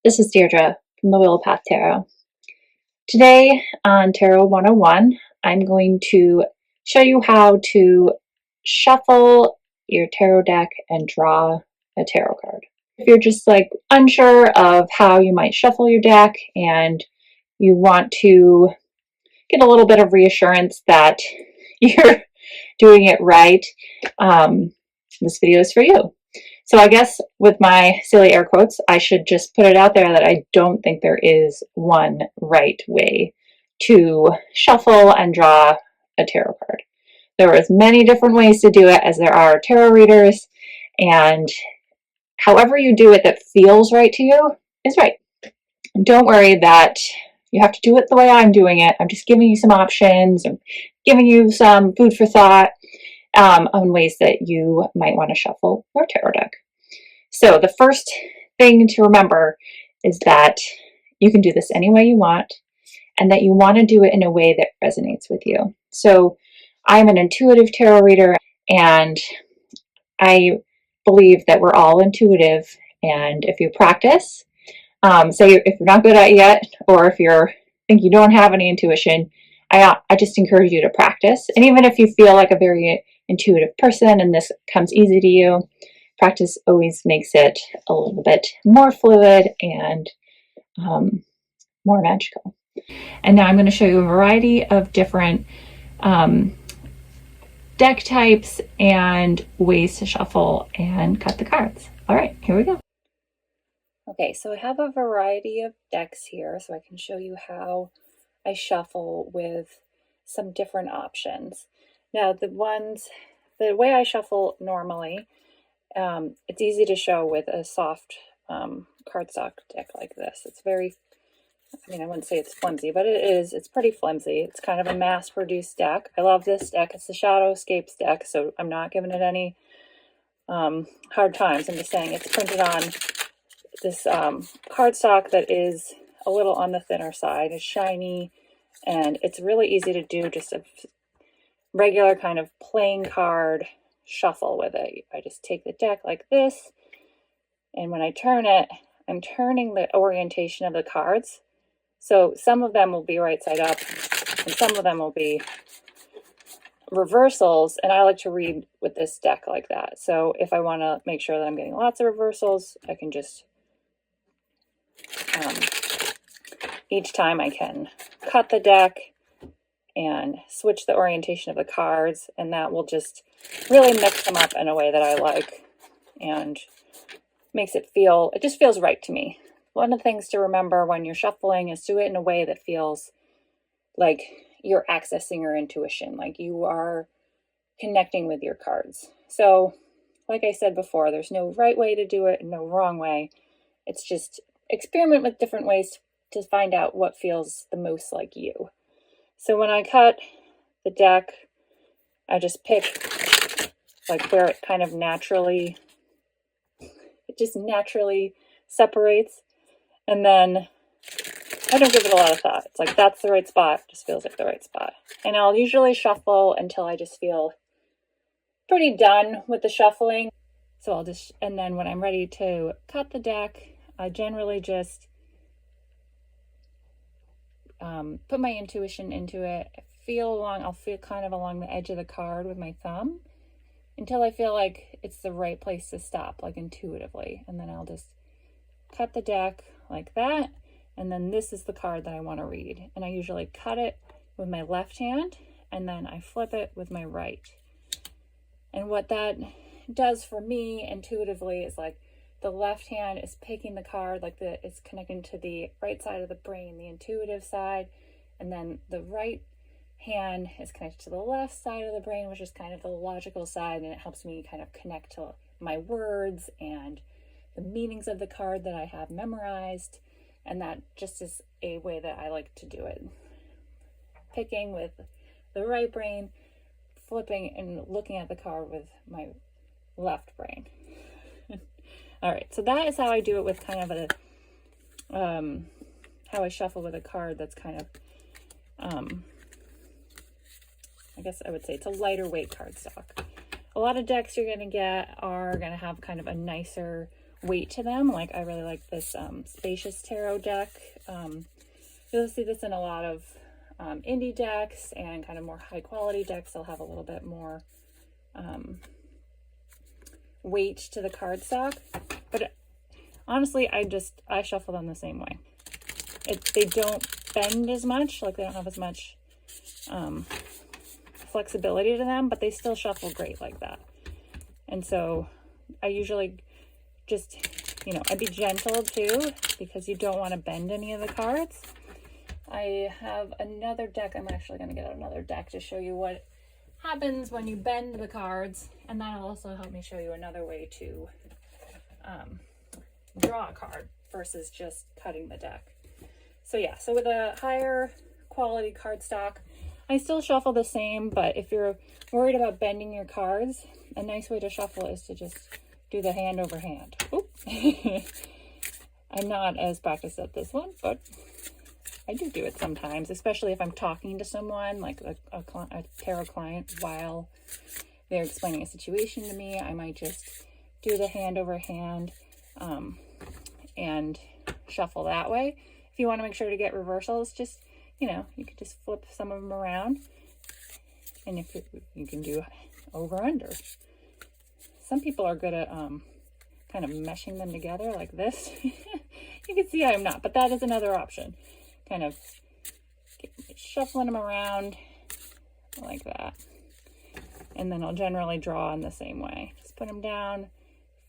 This is Deirdre from the Wheel Path Tarot. Today on Tarot 101, I'm going to show you how to shuffle your tarot deck and draw a tarot card. If you're just unsure of how you might shuffle your deck and you want to get a little bit of reassurance that you're doing it right, this video is for you. So I guess with my silly air quotes, I should just put it out there that I don't think there is one right way to shuffle and draw a tarot card. There are as many different ways to do it as there are tarot readers, and however you do it that feels right to you is right. And don't worry that you have to do it the way I'm doing it. I'm just giving you some options and giving you some food for thought on ways that you might want to shuffle your tarot deck. So the first thing to remember is that you can do this any way you want and that you want to do it in a way that resonates with you. So I'm an intuitive tarot reader, and I believe that we're all intuitive, and if you practice, say if you're not good at it yet, or if you think you don't have any intuition, I just encourage you to practice. And even if you feel like a very intuitive person and this comes easy to you, practice always makes it a little bit more fluid and more magical. And now I'm going to show you a variety of different deck types and ways to shuffle and cut the cards. All right, here we go. Okay, so I have a variety of decks here, so I can show you how I shuffle with some different options. Now, the way I shuffle normally, it's easy to show with a soft cardstock deck like this. It's very, I wouldn't say it's flimsy, but it is. It's pretty flimsy. It's kind of a mass-produced deck. I love this deck. It's the Shadowscapes deck, so I'm not giving it any hard times. I'm just saying it's printed on this cardstock that is a little on the thinner side. It's shiny, and it's really easy to do just a regular kind of playing card shuffle with it. I just take the deck like this, and when I turn it, I'm turning the orientation of the cards. So some of them will be right side up, and some of them will be reversals, and I like to read with this deck like that. So if I want to make sure that I'm getting lots of reversals, I can just each time I can cut the deck and switch the orientation of the cards, and that will just really mix them up in a way that I like and makes it just feels right to me. One of the things to remember when you're shuffling is do it in a way that feels like you're accessing your intuition, like you are connecting with your cards. So like I said before, there's no right way to do it and no wrong way. It's just experiment with different ways to find out what feels the most like you. So when I cut the deck, I just pick like where it kind of naturally separates, and then I don't give it a lot of thought. It's like that's the right spot, just feels like the right spot. And I'll usually shuffle until I just feel pretty done with the shuffling. So and then when I'm ready to cut the deck, I generally just put my intuition into it. I'll feel kind of along the edge of the card with my thumb until I feel like it's the right place to stop, like intuitively. And then I'll just cut the deck like that. And then this is the card that I want to read. And I usually cut it with my left hand, and then I flip it with my right. And what that does for me intuitively is like the left hand is picking the card, it's connecting to the right side of the brain, the intuitive side, and then the right hand is connected to the left side of the brain, which is kind of the logical side, and it helps me kind of connect to my words and the meanings of the card that I have memorized. And that just is a way that I like to do it. Picking with the right brain, flipping and looking at the card with my left brain. All right, so that is how I do it with kind of how I shuffle with a card that's kind of, I guess I would say it's a lighter weight cardstock. A lot of decks you're going to get are going to have kind of a nicer weight to them. Like I really like this spacious tarot deck. You'll see this in a lot of indie decks and kind of more high quality decks. They'll have a little bit more weight to the cardstock. But honestly, I shuffle them the same way. They don't bend as much, like they don't have as much flexibility to them, but they still shuffle great like that. And so I usually just, I'd be gentle too, because you don't want to bend any of the cards. I have another deck. I'm actually going to get another deck to show you what happens when you bend the cards, and that'll also help me show you another way to draw a card versus just cutting the deck. So yeah, so with a higher quality cardstock, I still shuffle the same, but if you're worried about bending your cards, a nice way to shuffle is to just do the hand over hand. Oop. I'm not as practiced at this one, but I do it sometimes, especially if I'm talking to someone, like a tarot client, while they're explaining a situation to me. I might just do the hand over hand and shuffle that way. If you want to make sure to get reversals, just, you could just flip some of them around. And if you can do over under. Some people are good at kind of meshing them together like this. You can see I'm not, but that is another option. Kind of shuffling them around like that. And then I'll generally draw in the same way. Just put them down,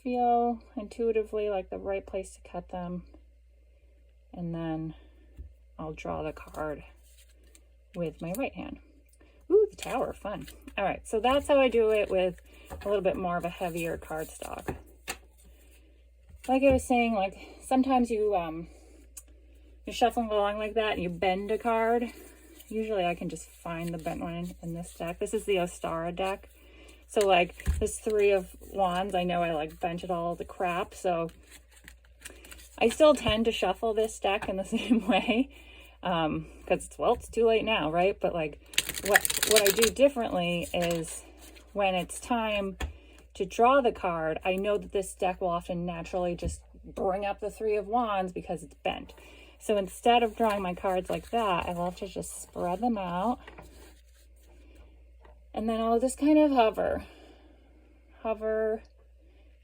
feel intuitively like the right place to cut them. And then I'll draw the card with my right hand. Ooh, the tower, fun. All right, so that's how I do it with a little bit more of a heavier cardstock. Like I was saying, like sometimes you're shuffling along like that and you bend a card. Usually I can just find the bent one in this deck. This is the Ostara deck. So like this 3 of Wands, I know I like bent it all to crap, so I still tend to shuffle this deck in the same way, because it's too late now, right? But like what I do differently is when it's time to draw the card, I know that this deck will often naturally just bring up the 3 of Wands because it's bent. So instead of drawing my cards like that, I love to just spread them out. And then I'll just kind of hover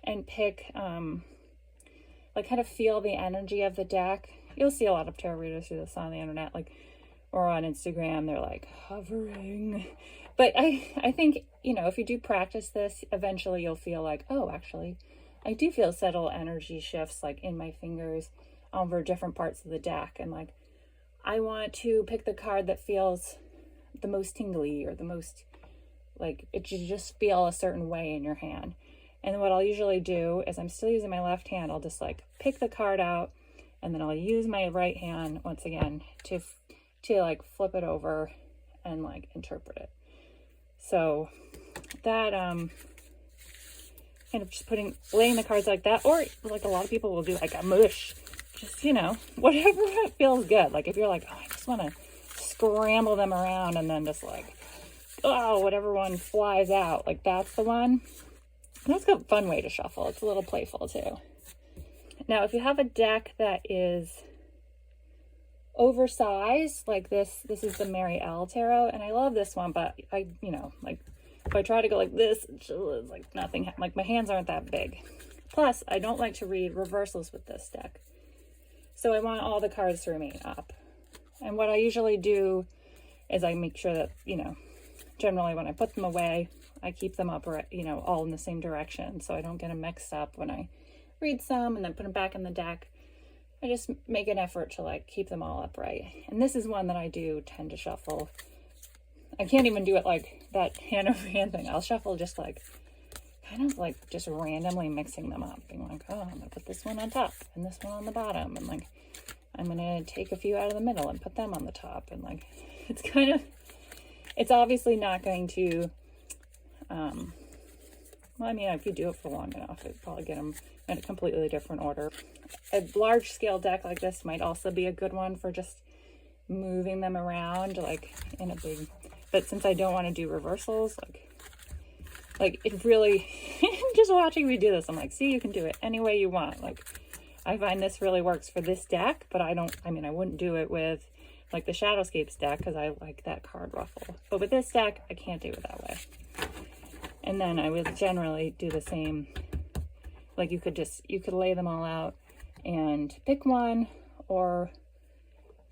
and pick, like kind of feel the energy of the deck. You'll see a lot of tarot readers do this on the internet, like, or on Instagram, they're like hovering. But I think, if you do practice this, eventually you'll feel like, oh, actually, I do feel subtle energy shifts like in my fingers over different parts of the deck. And like, I want to pick the card that feels the most tingly or the most, like, it should just feel a certain way in your hand. And what I'll usually do is I'm still using my left hand. I'll just like pick the card out, and then I'll use my right hand once again to like flip it over and like interpret it. So that kind of just laying the cards like that, or like a lot of people will do like a mush, just whatever feels good. Like if you're like, oh, I just want to scramble them around and then just like, oh, whatever one flies out, like that's the one. And that's a fun way to shuffle. It's a little playful too. Now, if you have a deck that is oversized, like this is the Mary L Tarot, and I love this one, but I, like if I try to go like this, it's like nothing, like my hands aren't that big. Plus, I don't like to read reversals with this deck. So I want all the cards to remain up. And what I usually do is I make sure that, generally when I put them away, I keep them up, all in the same direction, so I don't get them mixed up when I read some and then put them back in the deck. I just make an effort to like keep them all upright. And this is one that I do tend to shuffle. I can't even do it like that hand over hand thing. I'll shuffle just like, kind of like just randomly mixing them up, being like, oh, I'm gonna put this one on top and this one on the bottom, and like I'm gonna take a few out of the middle and put them on the top, and like it's obviously not going to well, I mean, if you do it for long enough, it'd probably get them in a completely different order. A large scale deck like this might also be a good one for just moving them around, like in a big, but since I don't want to do reversals, like it really just watching me do this. I'm like, see, you can do it any way you want. Like, I find this really works for this deck, but I wouldn't do it with like the Shadowscapes deck because I like that card ruffle. But with this deck, I can't do it that way. And then I would generally do the same. Like you could lay them all out and pick one, or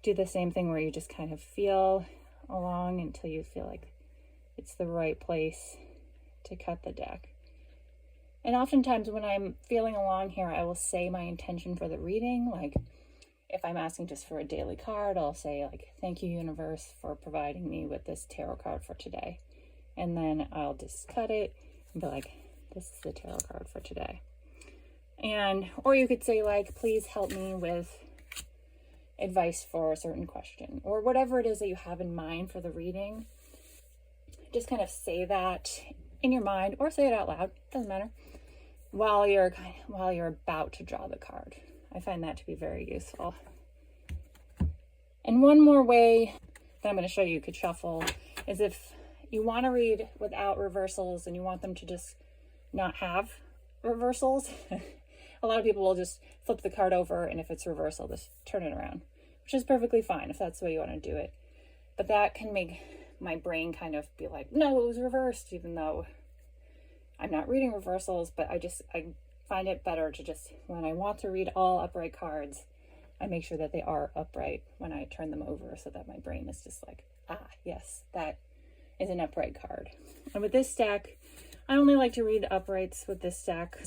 do the same thing where you just kind of feel along until you feel like it's the right place to cut the deck. And oftentimes when I'm feeling along here, I will say my intention for the reading. Like if I'm asking just for a daily card, I'll say like, thank you, universe, for providing me with this tarot card for today. And then I'll just cut it and be like, this is the tarot card for today. And, or you could say like, please help me with advice for a certain question, or whatever it is that you have in mind for the reading. Just kind of say that in your mind, or say it out loud, doesn't matter, while you're about to draw the card. I find that to be very useful. And one more way that I'm going to show you could shuffle is if you want to read without reversals and you want them to just not have reversals. A lot of people will just flip the card over, and if it's reversal, just turn it around, which is perfectly fine if that's the way you want to do it. But that can make my brain kind of be like, no, it was reversed, even though I'm not reading reversals. But I find it better to just, when I want to read all upright cards, I make sure that they are upright when I turn them over, so that my brain is just like, ah, yes, that is an upright card. And with this deck, I only like to read the uprights with this deck.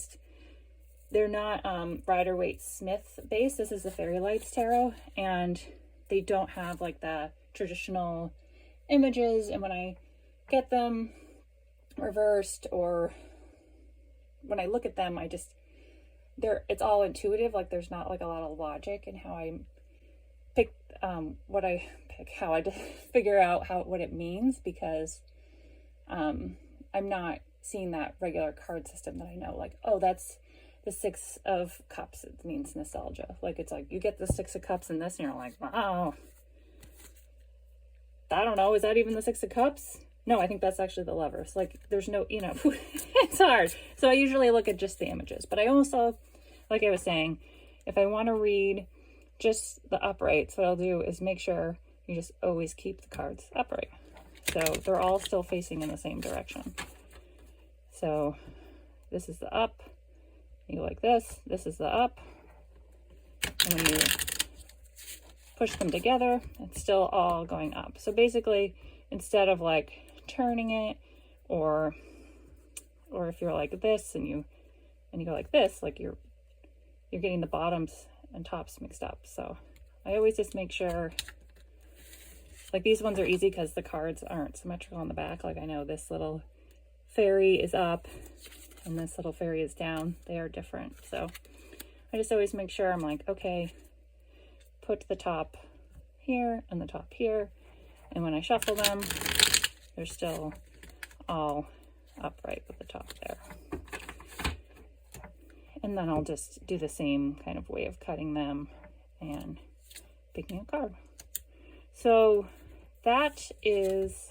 They're not Rider-Waite-Smith based. This is the Fairy Lights Tarot, and they don't have like the traditional images. And when I get them reversed, or when I look at them, it's all intuitive. Like there's not like a lot of logic in how I pick how I figure out what it means, because I'm not seeing that regular card system that I know, like, oh, that's the Six of Cups. It means nostalgia. Like it's like you get the Six of Cups in this and you're like, wow, I don't know, is that even the Six of Cups? No, I think that's actually the Lovers. Like there's no, it's hard. So I usually look at just the images. But I also, like I was saying, if I want to read just the uprights, what I'll do is make sure you just always keep the cards upright, so they're all still facing in the same direction. So this is the up, you like this is the up, and when you push them together, it's still all going up. So basically, instead of like turning it, or if you're like this and you go like this, like you're getting the bottoms and tops mixed up. So I always just make sure, like these ones are easy because the cards aren't symmetrical on the back. Like I know this little fairy is up and this little fairy is down. They are different. So I just always make sure I'm like, okay, put the top here and the top here. And when I shuffle them, they're still all upright with the top there. And then I'll just do the same kind of way of cutting them and picking a card. So that is,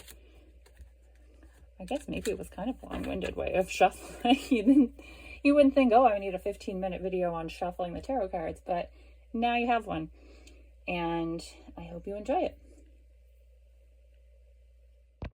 I guess maybe it was kind of a long-winded way of shuffling. You wouldn't think, oh, I need a 15-minute video on shuffling the tarot cards, but now you have one. And I hope you enjoy it.